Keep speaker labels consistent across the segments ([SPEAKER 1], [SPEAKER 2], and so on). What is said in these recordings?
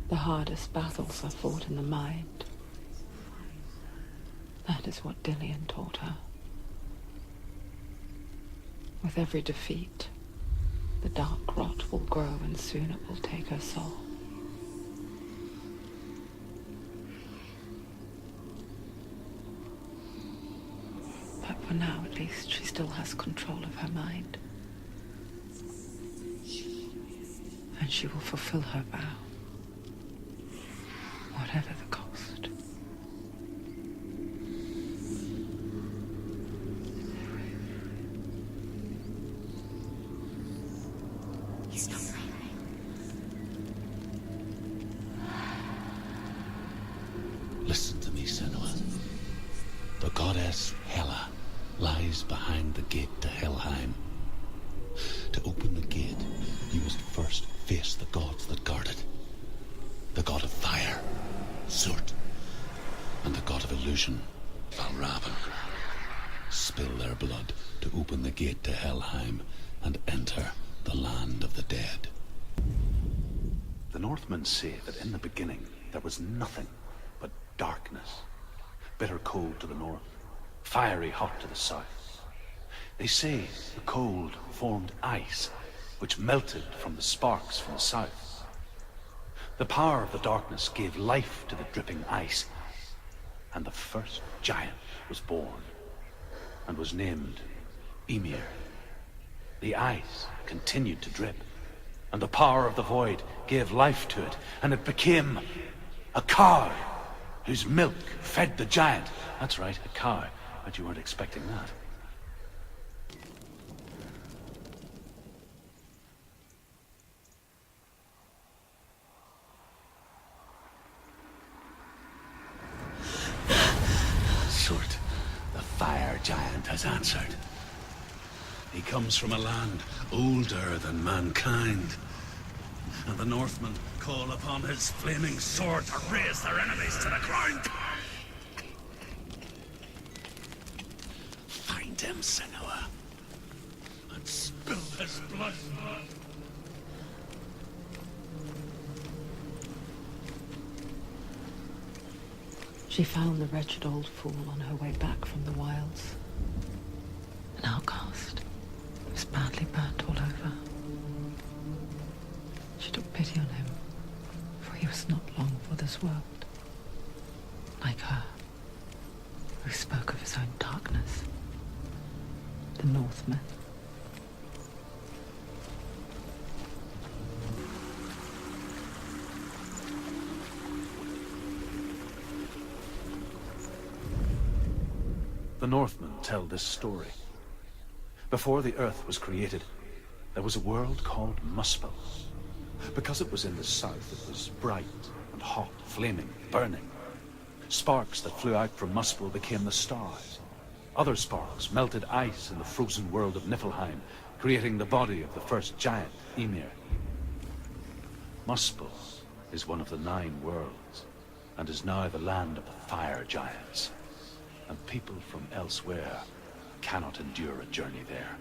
[SPEAKER 1] The hardest battles are fought in the mind. That is what Dillian taught her. With every defeat, the dark rot will grow and soon it will take her soul. But for now, at least, she still has control of her mind. And she will fulfill her vow, whatever the cost.
[SPEAKER 2] Listen to me, Senua. The goddess Hela lies behind the gate to Helheim. To open the gate, you must first face the gods that guard it. The god of fire, Surt, and the god of illusion, Valravn. Spill their blood to open the gate to Helheim and enter the land of the dead.
[SPEAKER 3] The Northmen say that in the beginning there was nothing but darkness. Bitter cold to the north, fiery hot to the south. They say the cold formed ice, which melted from the sparks from the south. The power of the darkness gave life to the dripping ice, and the first giant was born, and was named Ymir. The ice continued to drip, and the power of the void gave life to it, and it became a cow, whose milk fed the giant. That's right, a cow. But you weren't expecting that. Surt, the fire giant, has answered. He comes from a land older than mankind, and the Northmen call upon his flaming sword to raze their enemies to the ground. Find him, Senua, and spill his blood.
[SPEAKER 1] She found the wretched old fool on her way back from the wilds. An outcast. He was badly burnt all over. She took pity on him, for he was not long for this world. Like her, who spoke of his own darkness. The Northmen.
[SPEAKER 3] The Northmen tell this story. Before the earth was created, there was a world called Muspel. Because it was in the south, it was bright and hot, flaming, burning. Sparks that flew out from Muspel became the stars. Other sparks melted ice in the frozen world of Niflheim, creating the body of the first giant, Ymir. Muspel is one of the 9 worlds, and is now the land of the fire giants. And people from elsewhere cannot endure a journey there.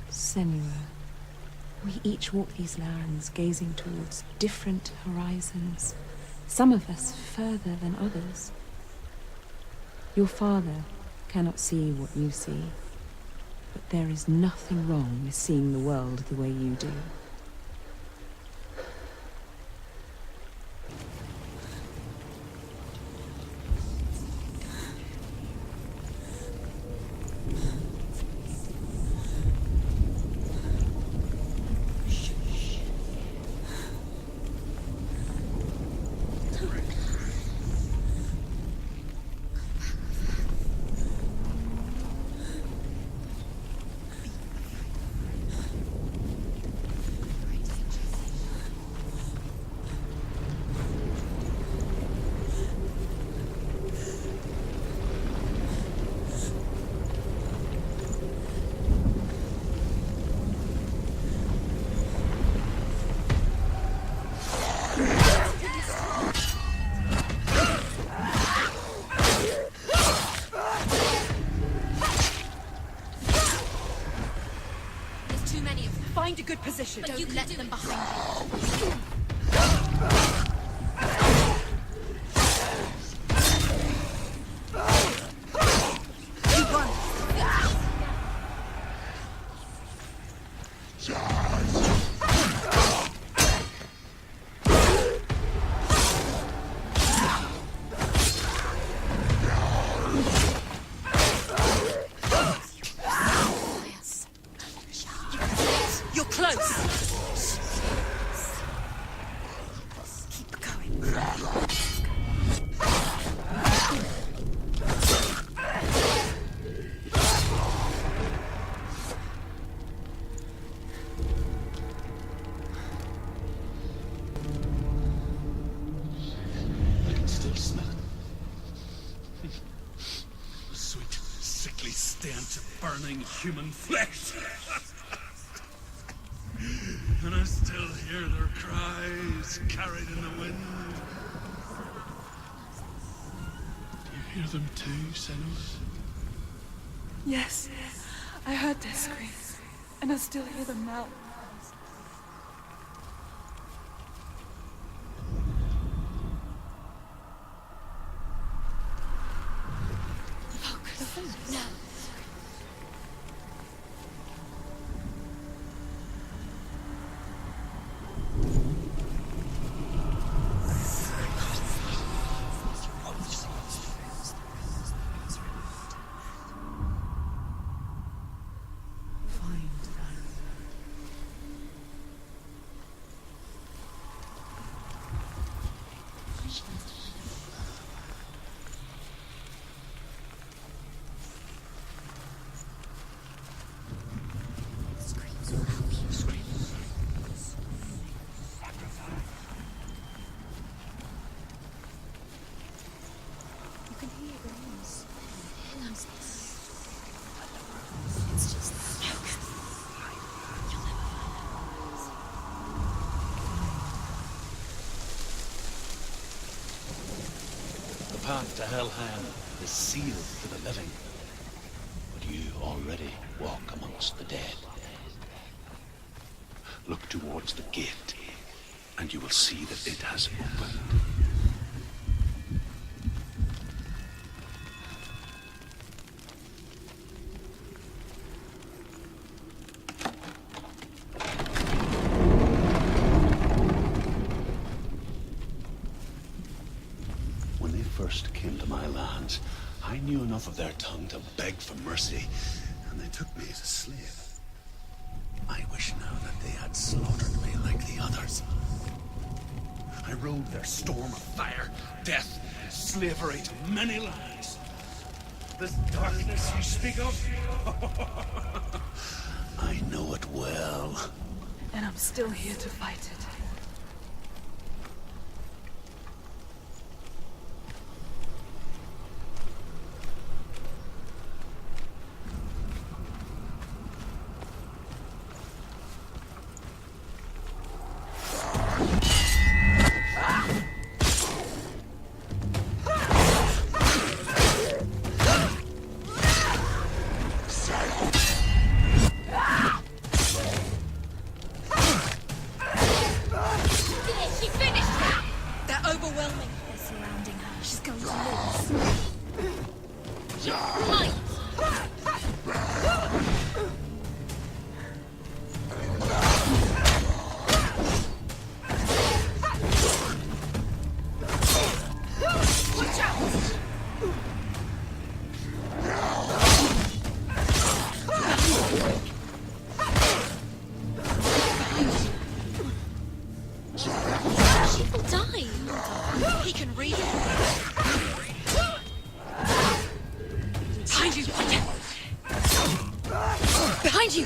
[SPEAKER 4] Senua, we each walk these lands gazing towards different horizons, some of us further than others. Your father cannot see what you see, but there is nothing wrong with seeing the world the way you do. Find a good position.
[SPEAKER 5] But don't let them behind you.
[SPEAKER 4] You're close. Keep going.
[SPEAKER 2] I can still smell it. The sweet, sickly stench of burning human flesh. And I still hear their cries carried in the wind. Do you hear them too, Senua?
[SPEAKER 6] Yes, I heard their screams, and I still hear them now.
[SPEAKER 5] No.
[SPEAKER 1] Find them.
[SPEAKER 5] You can hear the noise. It's just smoke. You'll never find
[SPEAKER 2] The path to Helheim is sealed for the living. But you already walk amongst the dead.
[SPEAKER 3] Look towards the gate, and you will see that it has opened. When they first came to my lands, I knew enough of their tongue to beg for mercy, and they took me as a slave. I wish now that they had slaughtered me like the others. I rode their storm of fire, death, slavery to many lands. This darkness you speak of, I know it well.
[SPEAKER 6] And I'm still here to fight it.
[SPEAKER 5] She finished her! They're overwhelming. They're surrounding her. She's going to lose. She's blind. Watch out! She will die. He can read it. Behind you! Behind you!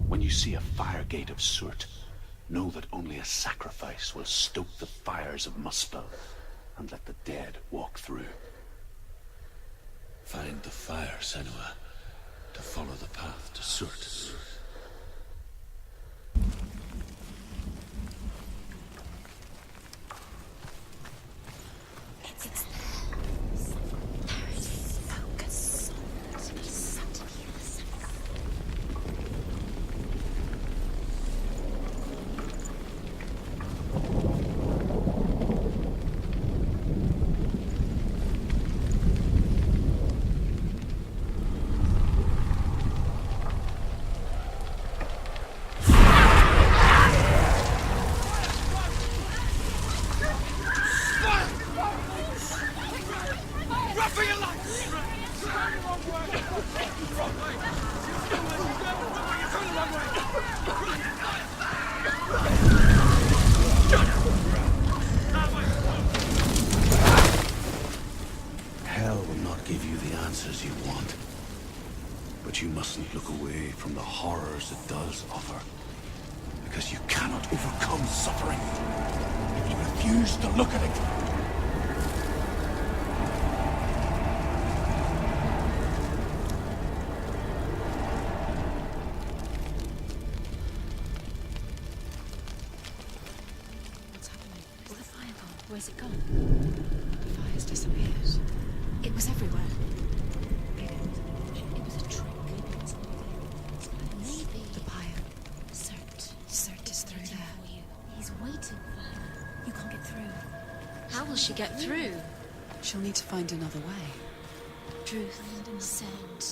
[SPEAKER 3] When you see a fire gate of Surt, know that only a sacrifice will stoke the fires of Muspel and let the dead walk through.
[SPEAKER 2] Find the fire, Senua, to follow the path to Surt.
[SPEAKER 5] It's there. There it is. Focus.
[SPEAKER 2] Hell will not give you the answers you want. But you mustn't look away from the horrors it does offer. Because you cannot overcome suffering if you refuse to look at it.
[SPEAKER 4] What's happening? Is the fire gone? Where's it gone? The fire's disappeared. It was everywhere. Maybe it was an illusion. It was a trick.
[SPEAKER 5] Maybe.
[SPEAKER 4] The pyre.
[SPEAKER 5] Surt.
[SPEAKER 4] Surt is through there.
[SPEAKER 5] For you. He's waiting for her.
[SPEAKER 4] You can't get through.
[SPEAKER 5] How will she get through?
[SPEAKER 4] She'll need to find another way.
[SPEAKER 5] Truth said,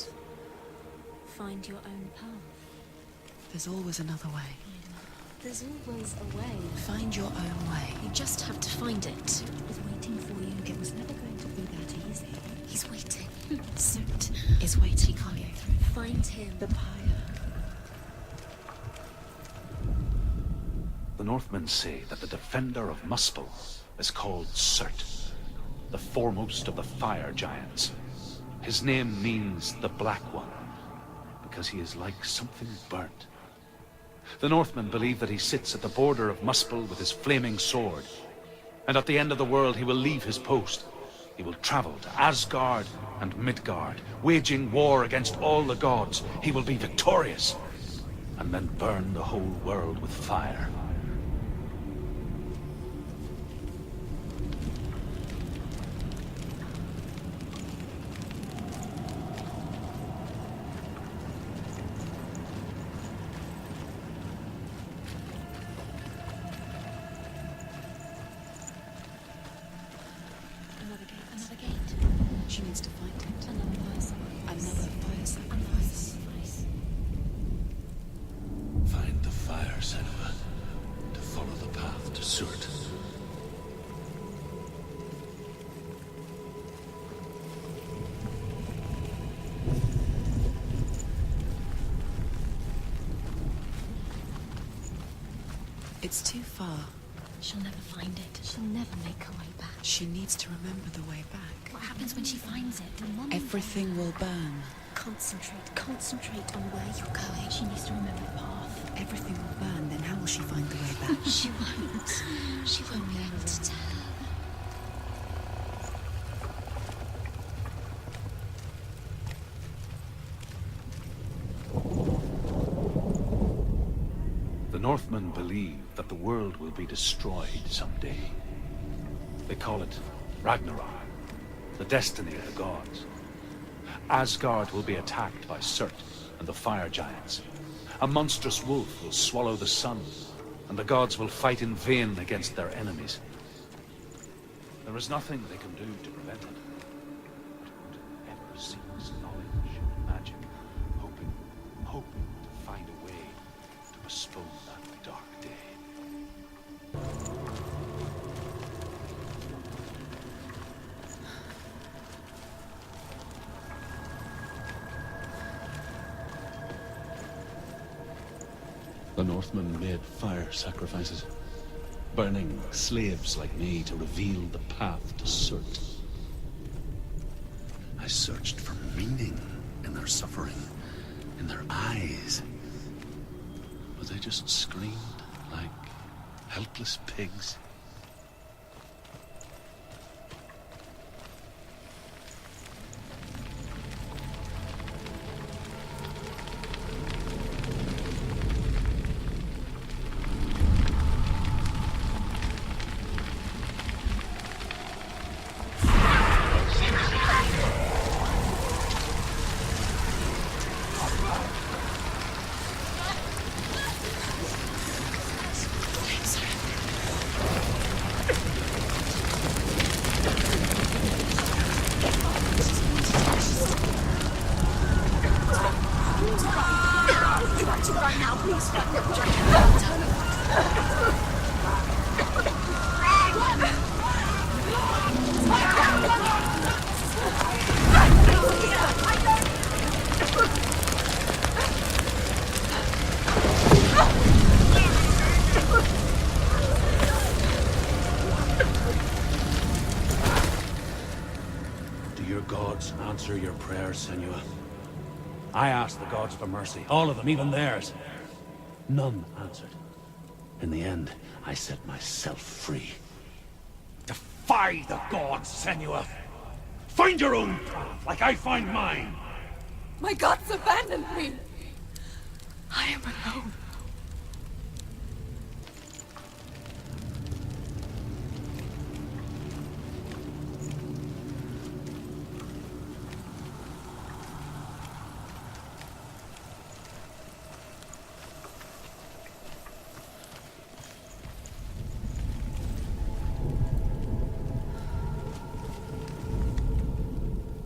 [SPEAKER 5] find your own path.
[SPEAKER 4] There's always another way.
[SPEAKER 5] There's always a way.
[SPEAKER 4] Find your own way.
[SPEAKER 5] You just have to find it. He's waiting for you.
[SPEAKER 4] It was never going to be that easy.
[SPEAKER 5] He's waiting. Surt
[SPEAKER 4] Is waiting
[SPEAKER 5] She
[SPEAKER 4] for
[SPEAKER 5] can't
[SPEAKER 4] you.
[SPEAKER 5] get through. Find him.
[SPEAKER 4] The pyre.
[SPEAKER 3] The Northmen say that the defender of Muspel is called Surt, the foremost of the fire giants. His name means the Black One, because he is like something burnt. The Northmen believe that he sits at the border of Muspel with his flaming sword, and at the end of the world he will leave his post. He will travel to Asgard and Midgard, waging war against all the gods. He will be victorious, and then burn the whole world with fire.
[SPEAKER 5] Another gate. Another gate.
[SPEAKER 4] She needs to find it.
[SPEAKER 5] Another fire sacrifice.
[SPEAKER 4] Another fire
[SPEAKER 5] Another
[SPEAKER 4] sacrifice.
[SPEAKER 5] sacrifice.
[SPEAKER 2] Find the fire, Senua, to follow the path to Surt.
[SPEAKER 4] It's too far.
[SPEAKER 5] She'll never find it. She'll never make her way back.
[SPEAKER 4] She needs to remember the way back.
[SPEAKER 5] What happens when she finds it?
[SPEAKER 4] Everything will burn.
[SPEAKER 5] Concentrate. Concentrate on where you're going. She needs to remember the path.
[SPEAKER 4] Everything will burn, then how will she find the way back?
[SPEAKER 5] She won't. She won't be able to tell.
[SPEAKER 3] The Northmen believe that the world will be destroyed someday. They call it Ragnarok, the destiny of the gods. Asgard will be attacked by Surt and the fire giants. A monstrous wolf will swallow the sun, and the gods will fight in vain against their enemies. There is nothing they can do to prevent it. But whoever seeks knowledge and magic, hoping to find a way to postpone that dark day.
[SPEAKER 2] The Northmen made fire sacrifices, burning slaves like me to reveal the path to Surt. I searched for meaning in their suffering, in their eyes. But they just screamed like helpless pigs.
[SPEAKER 3] your gods answer your prayers, Senua? I asked the gods for mercy, all of them, even theirs. None answered. In the end, I set myself free. Defy the gods, Senua! Find your own path, like I find mine!
[SPEAKER 6] My gods abandoned me! I am alone.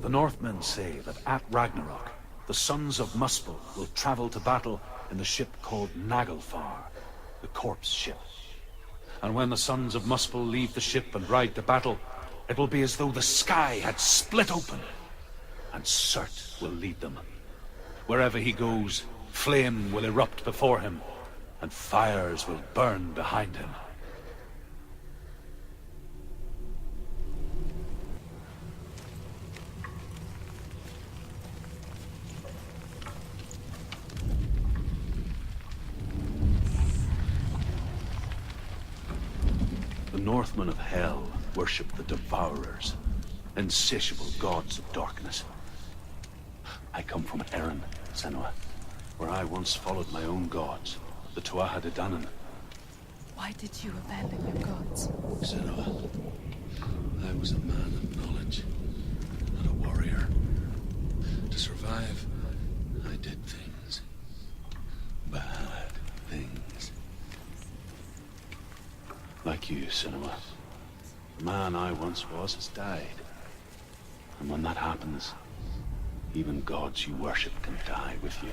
[SPEAKER 3] The Northmen say that at Ragnarok, the sons of Muspel will travel to battle in the ship called Naglfar, the corpse ship. And when the sons of Muspel leave the ship and ride to battle, it will be as though the sky had split open, and Surt will lead them. Wherever he goes, flame will erupt before him, and fires will burn behind him. The Northmen of Hell worship the Devourers, insatiable gods of darkness. I come from Erin, Senua, where I once followed my own gods, the Tuatha De Danann.
[SPEAKER 6] Why did you abandon your gods?
[SPEAKER 2] Senua, I was a man of knowledge, not a warrior. To survive, I did things. Bad things.
[SPEAKER 3] Like you, Senua. The man I once was has died. And when that happens, even gods you worship can die with you.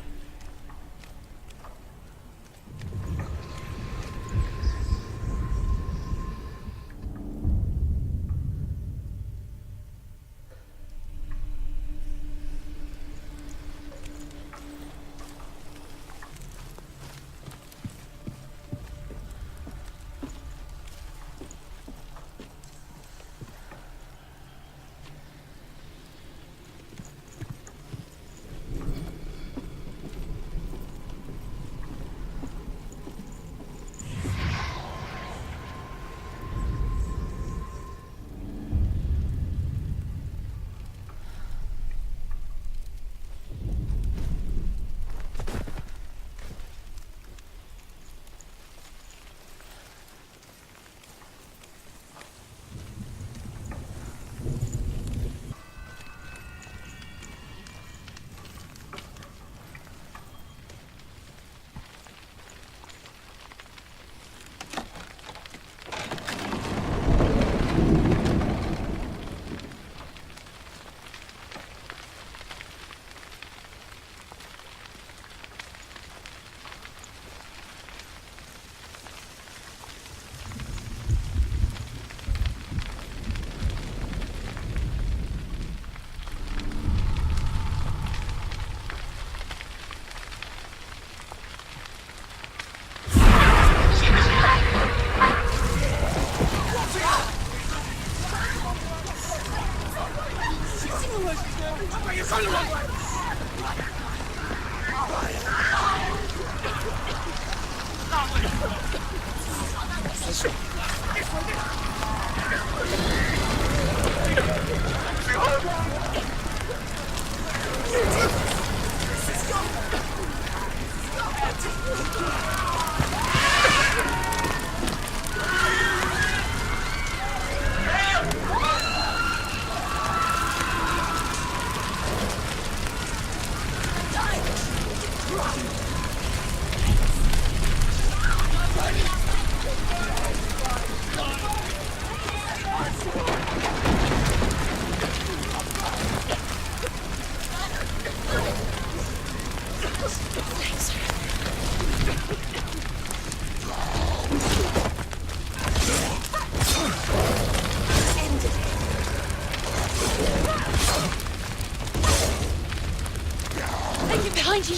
[SPEAKER 5] Behind you!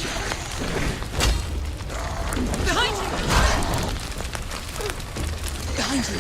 [SPEAKER 5] Behind you! Behind you!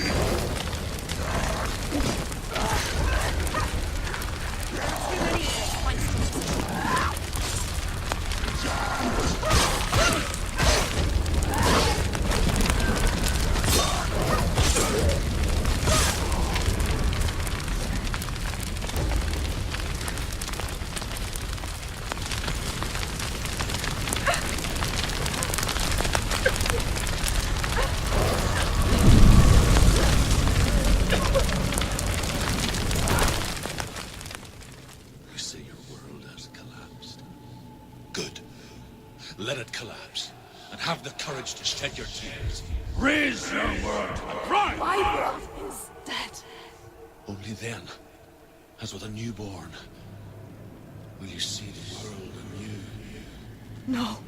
[SPEAKER 2] let it collapse, and have the courage to shed your tears. Raise your world to the pride!
[SPEAKER 6] My world is dead.
[SPEAKER 2] Only then, as with a newborn, will you see the world anew.
[SPEAKER 6] No,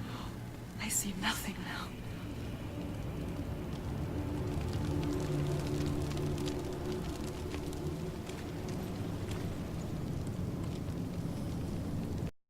[SPEAKER 6] I see nothing now.